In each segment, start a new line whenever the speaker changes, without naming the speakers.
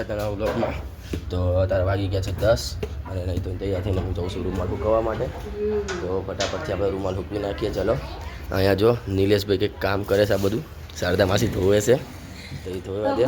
પાછા તણાવ બ્લોગમાં. તો અત્યારે વાગી ગયા છે 10 અને નહીં તો તૈયાર થઈને હું જઉં છું રૂમાલ સૂકવવા માટે. તો ફટાફટથી આપણે રૂમાલ સૂકવી નાખીએ. ચલો અહીંયા જો નિલેશભાઈ કંઈક કામ કરે છે. આ બધું શારદા માસી ધોવે છે તો એ ધોવા દે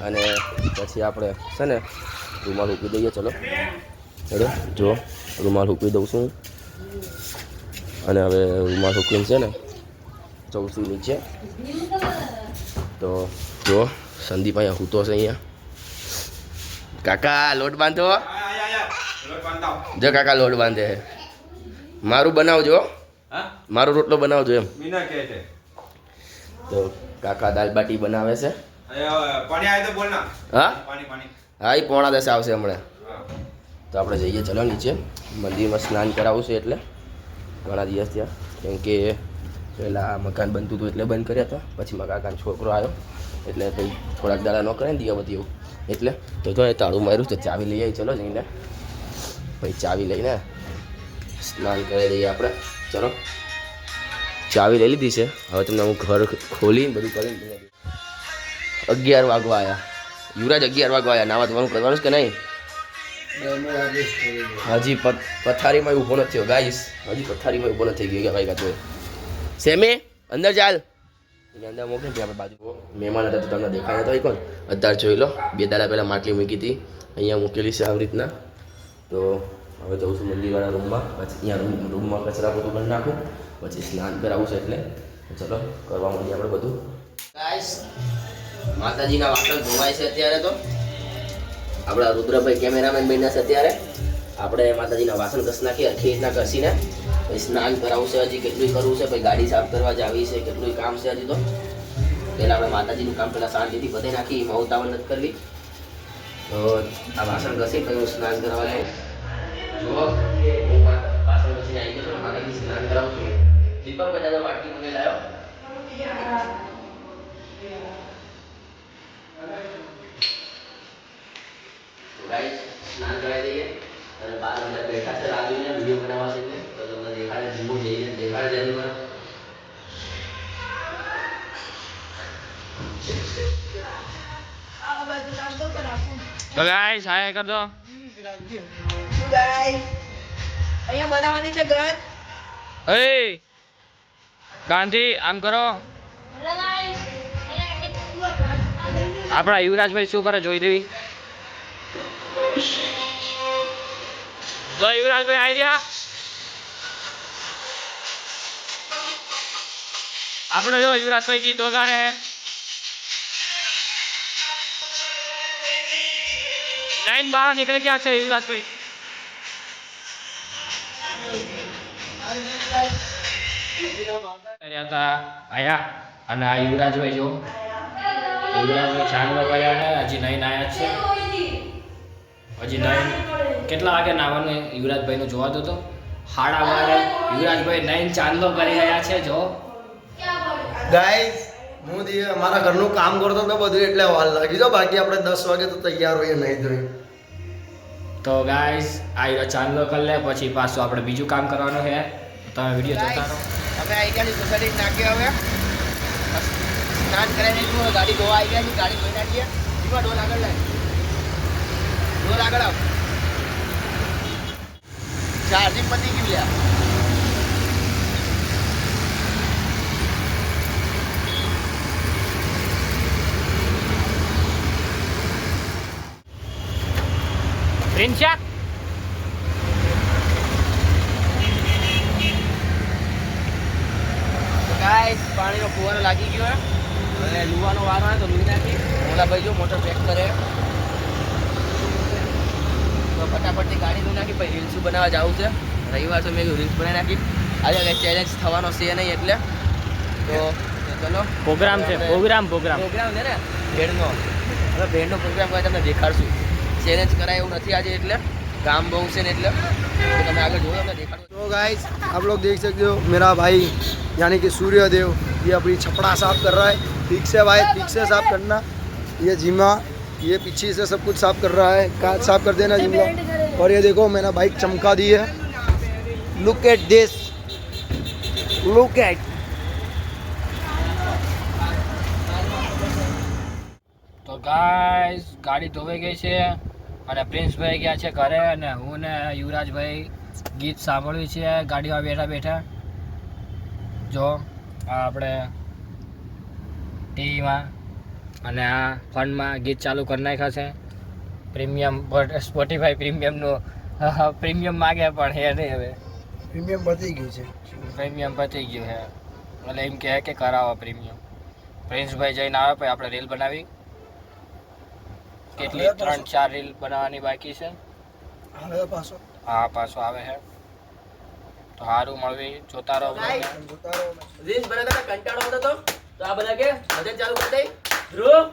અને પછી આપણે છે ને રૂમાલ સૂકવી દઈએ. ચલો ચલો જો રૂમાલ સૂકવી દઉં છું અને હવે રૂમાલ સૂકવીને છે ને જઉં છું નીચે. તો જો સંદીપ અહીંયા સૂતો છે. અહીંયા કાકા લોટ બાંધો. જો કાકા લોટ બાંધે. મારું બનાવજો, મારો રોટલો બનાવજો એમ. તો કાકા દાલ બાટી બનાવે છે. હા હા, એ પોણા 10 આવશે હમણાં. તો આપણે જઈએ ચલો નીચે. મંદિરમાં સ્નાન કરાવવું છે એટલે ઘણા દિવસ થયા, કેમ કે પહેલાં મકાન બનતું હતું એટલે બંધ કર્યા હતા. પછી મારા કાકાનો છોકરો આવ્યો એટલે કંઈ થોડાક દાડા ન કરે ને દિયાબતી એવું એટલે તો એ તાળું માર્યું તો ચાવી લઈ આવી. ચલો જઈને પછી ચાવી લઈને સ્નાન કરી દઈએ આપણે. ચલો ચાવી લઈ લીધી છે. હવે તમને હું ઘર ખોલીને બધું કરીને 11 વાગવા આવ્યા. યુવરાજ 11 વાગવા આવ્યા. નાવા ધોવાનું કરવાનું છે કે નહીં? હજી પથારીમાં ઊભો નથી થયો ગાઈસ. હજી પથારીમાં ઊભો નથી થઈ ગયો. ભાઈ કાતો સેમે અંદર ચાલ. એને અંદર મોકલી હતી આપણે બાજુ. મહેમાન હતા તો તમને દેખાય નતો. કોણ અત્યારે જોઈ લો. 2 દાડા પહેલાં માટલી મૂકી હતી અહીંયા મૂકેલી છે આવી રીતના. તો હવે જઉં છું મંદિરવાળા રૂમમાં. પછી અહીંયા રૂમમાં કચરા બધું કરી નાખું. પછી સ્નાન કરાવવું છે એટલે ચલો કરવા માંડીએ આપણે બધું. ગાઈસ માતાજીના વાસણ ધોવાય છે અત્યારે. તો આપણા રુદ્રભાઈ કેમેરામેન બન્યા છે અત્યારે. આપણે માતાજીના વાસણ ઘસી નાખીએ આખી રીતના ઘસીને પછી સ્નાન કરાવવું છે. હજી કેટલું કરવું છે. પછી ગાડી સાફ કરવા જાવી છે. કેટલું કામ છે હજી. તો પહેલાં આપણે માતાજીનું કામ પહેલાં શાંતિથી બધે નાખી. એમાં ઉતાવળ નથી કરવી. તો આ વાસણ ઘસી પછી હું સ્નાન કરવા જાઉં. જુઓ હું વાસણ ઘસીને આવી ગયો છું. માતાજી સ્નાન કરાવું છું. દીપક બધા વાટકી મને લાવ્યો. ગાઈસ સ્નાન કરાવી દઈએ અને 12 અંદર બેઠા છે રાજુને વિડીયો બનાવવા છે એટલે તો તમને દેખાડે. જીવું જઈએ દેખાડે જલ્દી કરો.
તો ગાઈસ હાય કર દો.
ગાઈસ અહીંયા બનાવવાની છે ઘર.
એ ગાંધી આમ કરો. આપણા યુવરાજભાઈ શું કરે જોઈ લેવી. તો યુવરાજભાઈ આવી રહ્યા. આપણે જો યુવરાજભાઈ ગીત વગાડે. લાઈન બહાર નીકળી ગયા છે યુવરાજભાઈ. આયા અને આ યુવરાજભાઈ જો યુવરાજભાઈ ચાંદલો કર્યા ને હજી નહીં આયા છે. હજી નહીં કેટલા વાગે નાવાનું યુવરાજભાઈનું જોવા દો તો 12:30 યુવરાજભાઈ નહીં ચાંદલો કરી રહ્યા છે. જો
ગાઈસ હું મારા ઘરનું કામ કરતો તો બધું એટલે વાર લાગી જો. બાકી આપણે 10 વાગે તો તૈયાર હોઈએ નહીં ધોઈ.
તો ગાઈસ આ ચાંદલો કરી લે પછી પાછું આપણે બીજું કામ કરવાનું છે. તમે વિડીયો જોતા રહો.
અમે આવી ગયા છીએ સોસાયટી નાખીએ. હવે સ્નાન કરાવીને ગાડી ધોવા આવી ગયા છીએ. ગાડી ધોઈ નાખીએ. ધીમા ઢોલ આગળ લાય. ઢોલ આગળ આવ. ચાર્જિંગ પતી ગયું લ્યા.
પ્રિન્સા
ગાઈસ પાણીનો ફુવારો લાગી ગયો હવે લુવાનો વારો આવે તો લૂઈ નાખી. ઓલા ભાઈ જો મોટર પેક કરે તો ફટાફટથી ગાડી લૂઈ નાખી. પછી રીલ્સ બનાવવા જવું છે. રવિવાર તો મેં રીલ્સ બનાવી નાખી. આજે કંઈ ચેલેન્જ થવાનો છે નહીં એટલે તો ચલો
પ્રોગ્રામ છે. પ્રોગ્રામ
છે ને ભેડનો. હવે ભેડનો પ્રોગ્રામ હોય તમને દેખાડશું. ચેલેન્જ કરાય એવું નથી આજે એટલે काम बहु से એટલે તો તમે આગળ જોવો તમને દેખાડો।
तो गाइस आप लोग देख सकते हो मेरा भाई यानी कि सूर्यदेव ये अपनी छपड़ा साफ कर रहा है। ठीक से भाई, ठीक से साफ करना। ये जिमा ये पीछे से सब कुछ साफ कर रहा है, कांच साफ कर देना जिमा। और ये देखो मैंने बाइक चमका दी है। Look at this, look at.
तो ગાઈસ ગાડી ધોવાઈ ગઈ છે અને પ્રિન્સભાઈ ગયા છે ઘરે અને હું ને યુવરાજભાઈ ગીત સાંભળ્યું છે ગાડીમાં બેઠા બેઠા. જો આ આપણે ટીવીમાં અને આ ફોનમાં ગીત ચાલુ કરી નાખ્યા છે. પ્રીમિયમ સ્પોટીફાઈ પ્રીમિયમનું પ્રીમિયમ માગે પણ હે નહીં હવે.
પ્રીમિયમ પતી ગયું છે.
પ્રીમિયમ પતી ગયું છે એટલે એમ કહે કે કરાવો પ્રીમિયમ. પ્રિન્સભાઈ જઈને આવે પછી આપણે રીલ બનાવી. કેટલી 3-4 રીલ બનાવવાની બાકી છે.
હવે પાછો
હા પાછો આવે છે તો સારું મળવી જોતા રહો.
રીલ્સ બનાવતા કંટાળો આવતો તો આ બધા કે ભજન ચાલુ કરી દઈ. ધ્રુવ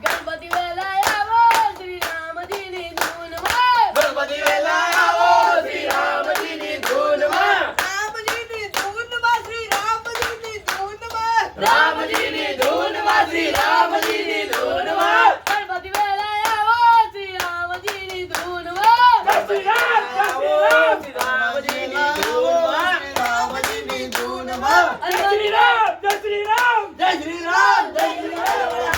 ગણપતિ વેલા આવો શ્રી રામજીની ધૂનમાં
ગણપતિ વેલા આવો શ્રી રામજીની ધૂનમાં
રામજીની ધૂનમાં શ્રી રામજીની ધૂનમાં
રામજીની ધૂનમાં શ્રી રામજીની ધૂનમાં
ગણપતિ વેલા આવો શ્રી રામજીની ધૂનમાં
શ્રી રામ શ્રી રામજીની ધૂનમાં
રામજીની ધૂનમાં
જય શ્રી રામ જય શ્રી રામ જય શ્રી રામ જય શ્રી રામ.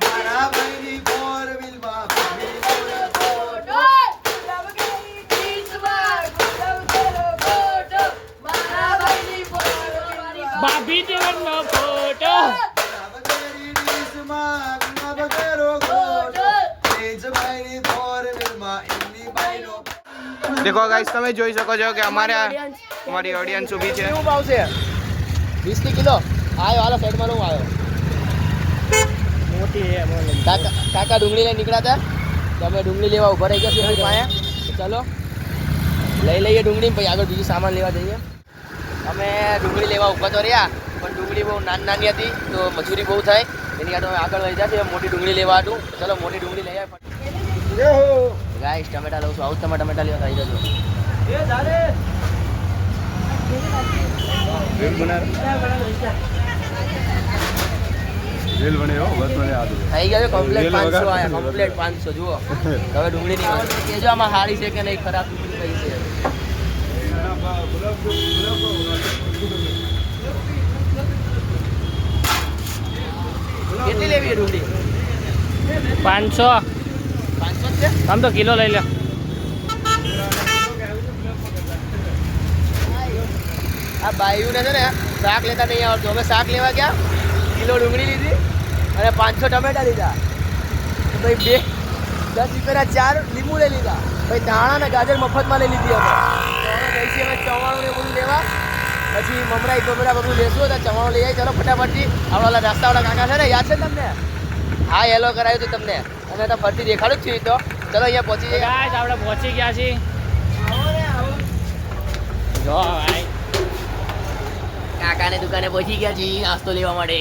મારા ભાઈની ફોર વ્હીલમાં
ભાભી દેવનનો ફોટો
વગેરી ડીશમાં વગેરો ગોટો તેજભાઈની ફોર વ્હીલમાં એમની બાઈનો.
દેખો ગાઈસ તમે જોઈ શકો છો કે અમારી ઓડિયન્સ ઊભી છે.
કેવું ભાવ છે 20 કિલો આયો હાલો સાઈડમાં નું આવ્યો.
મોટી હે
કાકા ડુંગળી લઈને નીકળ્યા હતા તો અમે ડુંગળી લેવા ઉભા રહી ગયા છીએ પાસે. ચાલો લઈ લઈએ ડુંગળી પછી આગળ બીજું સામાન લેવા જઈએ. અમે ડુંગળી લેવા ઉભા તો રહ્યા પણ ડુંગળી બહુ નાની હતી તો મજૂરી બહુ થાય એની કારણે અમે આગળ વધી જશે મોટી ડુંગળી લેવા હતું. ચલો મોટી ડુંગળી લઈ આવ્યા. ગાઈસ ટમેટા લઉં છું. આવું તમે ટમેટા લેવા આવી જજો. થઈ ગયા છે કમ્પ્લેટ 500 આયા કમ્પ્લેટ 500 જુઓ. હવે ડુંગળી નહીં મળે કેજો આમાં સારી છે કે નહીં ખરાબ ડુંગળી કઈ છે. કેટલી લેવી છે ડુંગળી
500
500 છે.
આમ તો કિલો લઈ લે.
આ બાયુને છે ને શાક લેતા નહીં આવડતું. અમે શાક લેવા ગયા કિલો ડુંગળી લીધી અને 500 ટમેટા લીધા તો ભાઈ 10 રૂપિયાના 4 લીંબુ લઈ લીધા. ભાઈ ધાણા ને ગાજર મફતમાં લઈ લીધી અમે. તો અમે ચવાણું ને બધું લેવા પછી મમરાઈ બમરા બધું લેશું તો ચવાણું લઈ આવી. ચલો ફટાફટથી આપણા ઓલા નાસ્તાવાળા કાકા છે ને યાદ છે ને તમને? હા હેલો કરાવ્યું હતું તમને અમે તો ફરતી દેખાડું જ છું. તો ચલો અહીંયા પહોંચી જઈએ.
ગાઈસ આપણે પહોંચી ગયા છીએ. જો ભાઈ
કાકાની દુકાને પહોંચી ગયા છીએ નાસ્તો લેવા માટે.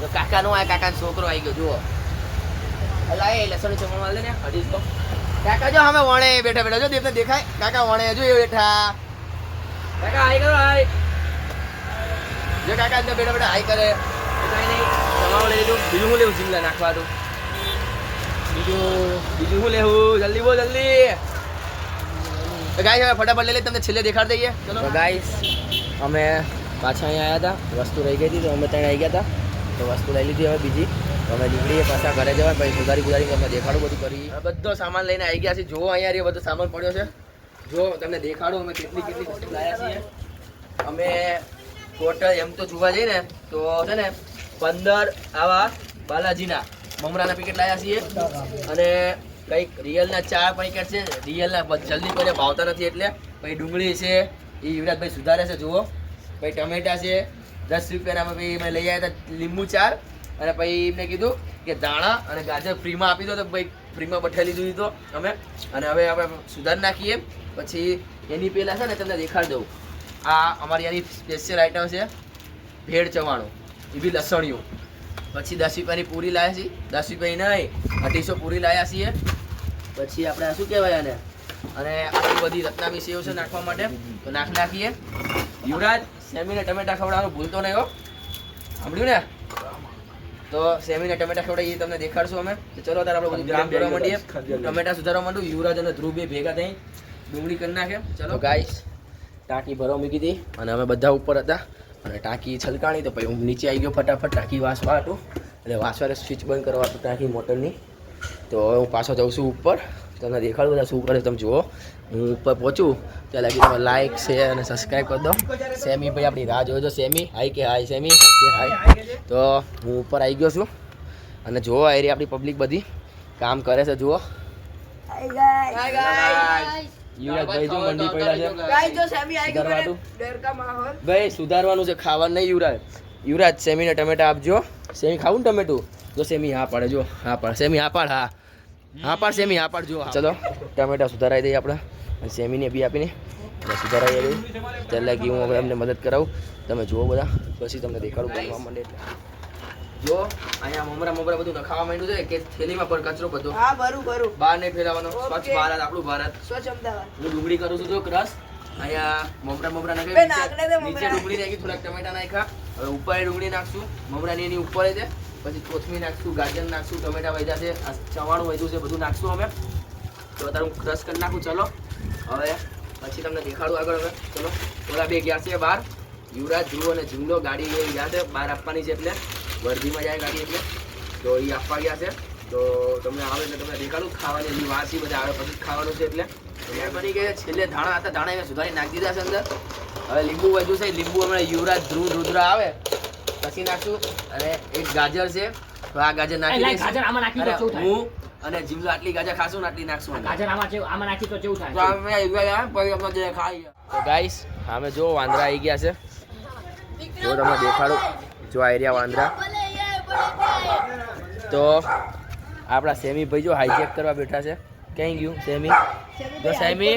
તો કાકાનો આ કાકાનો છોકરો આવી ગયો જુઓ. અલા એ લસણ ચમણ વાળ દે ને અઢીસ તો. કાકા જો અમે વણે બેઠા બેઠા જો દેખને દેખાય કાકા વણે જો એ બેઠા. કાકા હાઈ કરો હાઈ. જો કાકા અંદર બેઠા બેઠા હાઈ કરે કાંઈ નહીં. ચમાણું લઈ લીધું. બીજું શું લેવું શિમલા નાખવા હતું? બીજું શું લેવું? જલ્દી બોલ જલ્દી. તો ગાઈસ હવે ફટાફટ લઈ લઈ તમને છેલ્લે દેખાડી દઈએ. ચલો ગાઈસ અમે પાછા અહીંયા આવ્યા હતા. વસ્તુ રહી ગઈ હતી તો અમે ત્યાં આવી ગયા હતા તો વસ્તુ લઈ લીધી હવે બીજી. તો અમે નીકળીએ પાછા ઘરે જવા પછી સુધારી ગુજારી અમે દેખાડું બધું કરી. બધો સામાન લઈને આવી ગયા છીએ. જો અહીંયા રહ્યો બધો સામાન પડ્યો છે. જો તમને દેખાડું અમે કેટલી વસ્તુ લાવ્યા છીએ. અમે ટોટલ એમ તો જોવા જઈએ ને તો છે ને 15 આવા બાલાજીના મમરાના પેકેટ લાવ્યા છીએ અને કંઈક રિયલના 4 પેકેટ છે. રિયલના જલ્દી કોઈ ભાવતા નથી એટલે. પછી ડુંગળી છે એ યુવરાજભાઈ સુધારે છે જુઓ. પછી ટમેટા છે 10 રૂપિયાના પછી મેં લઈ આવ્યા હતા લીંબુ 4 અને પછી એમને કીધું કે દાણા અને ગાજર ફ્રીમાં આપી દો તો ભાઈ ફ્રીમાં પઠાવી દીધું તો અમે. અને હવે આપણે સુધારી નાખીએ પછી એની પહેલાં છે ને તમને દેખાડી દઉં. આ અમારી આની સ્પેશિયલ આઈટમ છે ભેળ ચવાણું એ બી લસણિયું. પછી 10 રૂપિયાની પૂરી લાવ્યા છીએ, 10 રૂપિયાની નહીં 250 પૂરી લાવ્યા છીએ. પછી આપણે આ શું કહેવાય આને, અને આટલી બધી રત્નામી સેવ છે નાખવા માટે, તો નાખીએ. યુવરાજ સેમીને ટમેટા ખવડાવવાનું ભૂલતો નહીં હો, સાંભળ્યું ને? તો સેમીને ટમેટા ખવડાવીએ તમને દેખાડશું અમે. તો ચલો ત્યારે આપણે બધું કામ કરવા માંડીએ, ટમેટા સુધારવા માંડું. યુવરાજ અને ધ્રુવ બે ભેગા થઈ ડુંગળી કરી નાખે. ચલો ગાઈસ, ટાંકી ભરવા મૂકી હતી અને અમે બધા ઉપર હતા અને ટાંકી છલકાણી, તો પછી હું નીચે આવી ગયો ફટાફટ ટાંકી વાસવા હતું. એટલે વાસવાને સ્વિચ બંધ કરવા હતું ટાંકી મોટરની. તો હવે હું પાછો જાઉં છું ઉપર, તમને દેખાડું બધા શું કરે તમે જુઓ. હું ઉપર પહોંચું ત્યાં લાગી તમે લાઈક શેર અને સબસ્ક્રાઈબ કરી દો. સેમી ભાઈ આપણી રાહ જોજો. સેમી હાઈ કે હાય, સેમી કે હાય. તો હું ઉપર આવી ગયો છું અને જુઓ આ એરિયા આપણી પબ્લિક બધી કામ કરે છે. જુઓ યુવરાજભાઈ જો મંડી પડ્યા છે. ભાઈ સુધારવાનું છે, ખાવાનું નહીં. યુવરાજ સેમીને ટમેટા આપજો. સેમી ખાવું ને ટમેટું? જો સેમી હા પાડે, જો હા પાડ. સેમી હા પાડ, હા પાડ સેમી, હા પાડ. જો ચલો ટમેટા સુધારાઈ દઈએ આપણે અને સેમીને બી આપીને સુધારાઈ દઈએ. ત્યારે લાગી હું હવે એમને મદદ કરાવું. તમે જુઓ બધા, પછી તમને દેખાડું બનવા માંડે એટલે. જો અહીંયા મમરા બધું નખાવા માંડ્યું છે કે થેલીમાં પર કચરો બધો.
હા ભરું
બહાર નહીં ફેલાવાનો. સ્વચ્છ ભારત આપણું ભારત.
સ્વચ્છ અમદાવાદ.
હું ડુંગળી કરું છું જો ક્રશ. અહીંયા મમરા નાખે, નીચે ડુંગળી નાખી, થોડાક ટમેટા નાખ્યા. હવે ઉપર ડુંગળી નાખશું, મમરાની એની ઉપર છે. પછી કોથમીર નાખશું, ગાજર નાખશું, ટમેટા વધ્યા છે, આ ચવાણું વધ્યું છે, બધું નાખશું અમે. તો અત્યારે હું ક્રશ કરી નાખું. ચલો હવે પછી તમને દેખાડું આગળ. હવે ચલો ઓલા બે ગયા છે બહાર, યુવરાજ, ધ્રુવ અને ઝીંગલો. ગાડી લઈને ગયા છે બહાર આપવાની છે, એટલે વર્ધીમાં જાય ગાડી એટલે. તો એ આપવા ગયા છે. તો તમને આવે એટલે તમને દેખાડું. ખાવાની એની વાર છે, બધા આવે પછી ખાવાનું છે. એટલે બની ગયા છેલ્લે ધાણા હતા, ધાણા એને સુધારી નાખી દીધા છે અંદર. હવે લીંબુ વધુ છે, લીંબુ હમણાં યુવરાજ, ધ્રુવ, રુદ્ર આવે પછી નાખશું. અને એક ગાજર છે, તો આ ગાજર નાખી દઈશ. હું અને જીવલો આટલી ગાજર ખાશું ને આટલી નાખશું. તો ગાઈસ અમે જો વાંદરા આવી ગયા છે. જો તમને દેખાડું, જો આ એરિયા વાંદરા. તો આપણા સેમી ભાઈ જો હાઈજેક કરવા બેઠા છે. ક્યાં ગયું સેમી? જો સેમી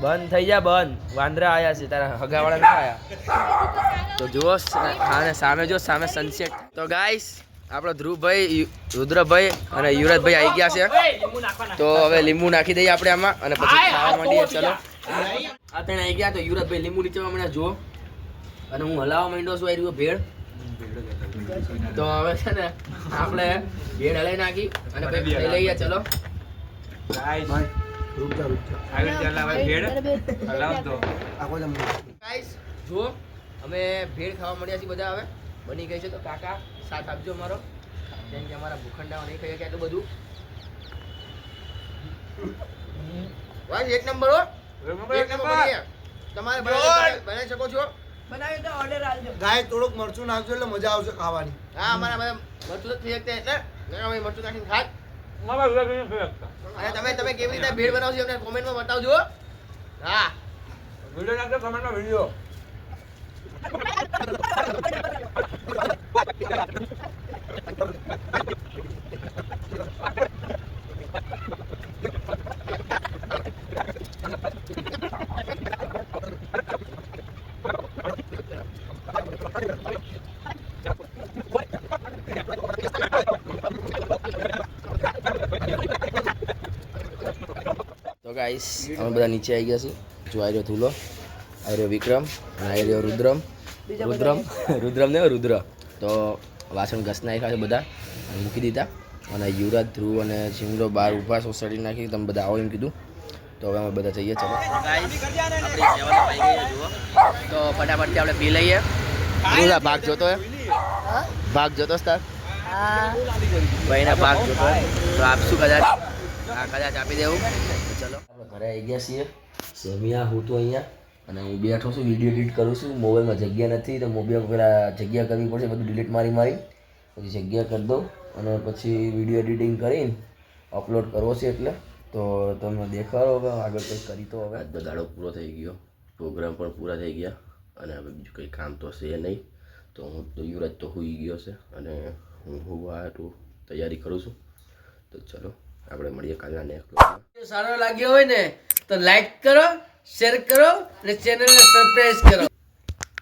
બંધ થઈ જા, બંધ. વાંદરા આયા છે, તારા હગાવાળા નથી આયા. તો જુઓ હા, સામે જો સામે સનસેટ. તો ગાઈસ આપણો ધ્રુવભાઈ, રુદ્રભાઈ અને યુવરાજભાઈ આવી ગયા છે. તો હવે લીંબુ નાખી દઈએ આપણે આમાં અને પછી ખાવા માંડીએ. ચલો આ ત્રણ આવી ગયા. તો યુવરાજભાઈ લીંબુ નીચેવા મને જુઓ અને હું હલાવવા માંડ્યો છું. આ ભેળ. તો હવે છે ને આપણે ભેળ હલાવી નાખી અને પછી ખાઈ લઈએ. ચલો ગાઈસ જુઓ અમે ભેળ ખાવા મળ્યા છીએ બધા. હવે બની ગઈ છે. તો કાકા સાથ આપજો અમારો, કેમ કે અમારા ભૂખંડાઓ નહીં ખાઈ ગયા એટલું બધું. ભાઈ એક નંબર હો, એક નંબર. તમારે બનાવી શકો છો.
બનાવી તો ઓર્ડર આપજો.
ગાય થોડુંક મરચું નાખજો એટલે મજા આવશે ખાવાની.
હા અમારા બધા મરચું તો થઈ શકતા એટલે અમે મરચું નાખીને ખાત. અને તમે કેવી રીતે ભેળ બનાવશો અમને કોમેન્ટમાં બતાવજો. હા
વિડિયો નાખજો કમેન્ટમાં વિડિયો.
તો ગાઈસ અમે બધા નીચે આવી ગયા છીએ. જો આ રહ્યો ધૂલો, આ રહ્યો વિક્રમ અને આ રહ્યો રુદ્રમ ને રુદ્ર. તો વાસણ ઘસ નાખ્યા છે બધા અને મૂકી દીધા. અને યુવરાજ, ધ્રુવ અને ઝીંગલો બહાર ઊભા સોસાયટી નાખી. તમે બધા આવો એમ કીધું. તો હવે અમે બધા જઈએ. ચલો તો ફટાફટથી આપણે પી લઈએ. ભાગ જોતો હે, ભાગ જોતો તાર ભાઈના ભાગ જોતો તો આપશું કદાચ. હા કદાચ આપી દેવું. ચલો આપણે ઘરે આવી ગયા છીએ. સેમિયા હું તો અહીંયા અને હું બેઠો છું, વિડીયો એડિટ કરું છું. મોબાઈલમાં જગ્યા નથી તો મોબાઈલ પહેલાં જગ્યા કરવી પડશે. બધું ડિલીટ મારી પછી જગ્યા કરી દઉં અને પછી વિડીયો એડિટિંગ કરીને અપલોડ કરવો છે. એટલે તો તમને દેખાડો હવે આગળ કંઈક કરી. તો હવે આજનો દાડો પૂરો થઈ ગયો, પ્રોગ્રામ પણ પૂરા થઈ ગયા અને હવે બીજું કંઈ કામ તો છે નહીં. તો હું તો યુવરાજ તો સૂઈ ગયો છે અને હું હોવાનું તૈયારી કરું છું. તો ચલો આપણે મળીએ કાલના નેક્સ્ટ બ્લોગમાં. સારો લાગ્યો હોય ને તો લાઈક કરો, શેર કરો અને ચેનલને સબસ્ક્રાઇબ કરો.